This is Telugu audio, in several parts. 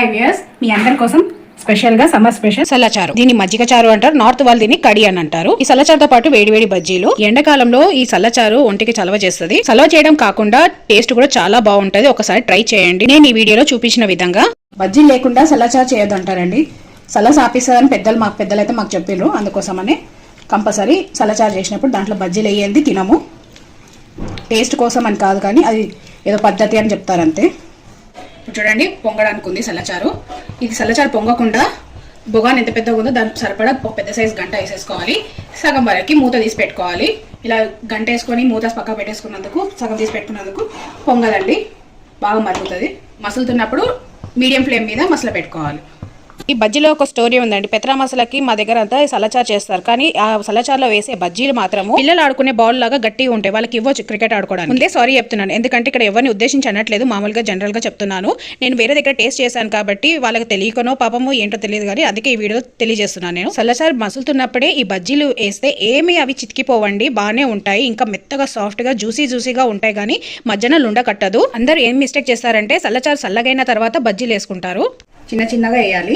హాయ్ వ్యూయర్స్, మీ అందరి కోసం స్పెషల్ గా సమ్మర్ స్పెషల్ సల్లచారు. దీన్ని మజ్జిగ చారు అంటారు, నార్త్ వాళ్ళు దీన్ని కడి అని అంటారు. ఈ సల్లచారుతో పాటు వేడి బజ్జీలు. ఎండాకాలంలో ఈ సల్లచారు ఒంటికి చలవ చేస్తుంది. చలవ చేయడం కాకుండా టేస్ట్ కూడా చాలా బాగుంటది. ఒకసారి ట్రై చేయండి. నేను ఈ వీడియోలో చూపించిన విధంగా. బజ్జీలు లేకుండా సల్లచారు చేయొద్దు అంటారండి. సల్ల సాపిస్తుందని పెద్దలైతే మాకు చెప్పిండ్రు. అందుకోసమనే కంపల్సరీ సల్లచారు చేసినప్పుడు దాంట్లో బజ్జీలు వేయండి తినము. టేస్ట్ కోసం అని కాదు, కానీ అది ఏదో పద్ధతి అని చెప్తారంతే. ఇప్పుడు చూడండి, పొంగడానికి ఉంది సల్లచారు. ఇది సల్లచారు పొంగకుండా బొగాన్ ఎంత పెద్దగా ఉందో దానికి సరిపడా ఒక పెద్ద సైజు గంట వేసేసుకోవాలి. సగం వరకు మూత తీసి పెట్టుకోవాలి. ఇలా గంట వేసుకొని మూత పక్క పెట్టేసుకున్నందుకు, సగం తీసి పెట్టుకున్నందుకు పొంగదండి, బాగా మరుగుతుంది. మసులుతున్నప్పుడు మీడియం ఫ్లేమ్ మీద మసల పెట్టుకోవాలి. ఈ బజ్జీలో ఒక స్టోరీ ఉందండి. పెత్రా మసాలాకి మా దగ్గర అంతా సల్లచారు చేస్తారు, కానీ ఆ సల్లచారులో వేసే బజ్జీలు మాత్రము పిల్లలు ఆడుకునే బాల్ లాగా గట్టిగా ఉంటాయి. వాళ్ళకి ఇవ్వచ్చు క్రికెట్ ఆడుకోవడానికి. ముందే సారీ చెప్తున్నాను, ఎందుకంటే ఇక్కడ ఎవరిని ఉద్దేశించి అనట్లేదు, మామూలుగా జనరల్ గా చెప్తున్నాను. నేను వేరే దగ్గర టేస్ట్ చేశాను కాబట్టి వాళ్ళకి తెలియకనో పాపమో ఏంటో తెలియదు, కానీ అందుకే ఈ వీడియో తెలియజేస్తున్నాను. నేను సల్లచారు మసులుతున్నప్పుడే ఈ బజ్జీలు వేస్తే ఏమీ అవి చితికిపోవండి, బాగానే ఉంటాయి. ఇంకా మెత్తగా సాఫ్ట్ గా జ్యూసీగా ఉంటాయి, కానీ మధ్యన లుండ కట్టదు. అందరూ ఏం మిస్టేక్ చేస్తారంటే సల్లచారు చల్లగైన తర్వాత బజ్జీలు వేసుకుంటారు. చిన్నగా వేయాలి,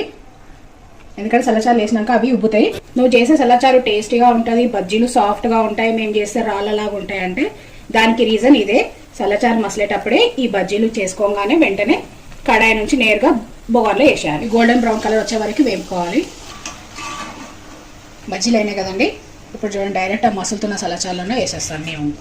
ఎందుకంటే సల్లచారు వేసినాక అవి ఉబ్బుతాయి. నువ్వు చేసే సల్లచారు టేస్టీగా ఉంటుంది, బజ్జీలు సాఫ్ట్గా ఉంటాయి, మేము చేస్తే రాళ్ళలాగా ఉంటాయి అంటే దానికి రీజన్ ఇదే. సల్లచారు మసలేటప్పుడే ఈ బజ్జీలు చేసుకోగానే వెంటనే కడాయి నుంచి నేరుగా బొగాన్లో వేసేయాలి. గోల్డెన్ బ్రౌన్ కలర్ వచ్చే వరకు వేపుకోవాలి. బజ్జీలు అయినాయి కదండి, ఇప్పుడు చూడండి, డైరెక్ట్ మసులుతున్న సల్లచారులోనే వేసేస్తాను నేను.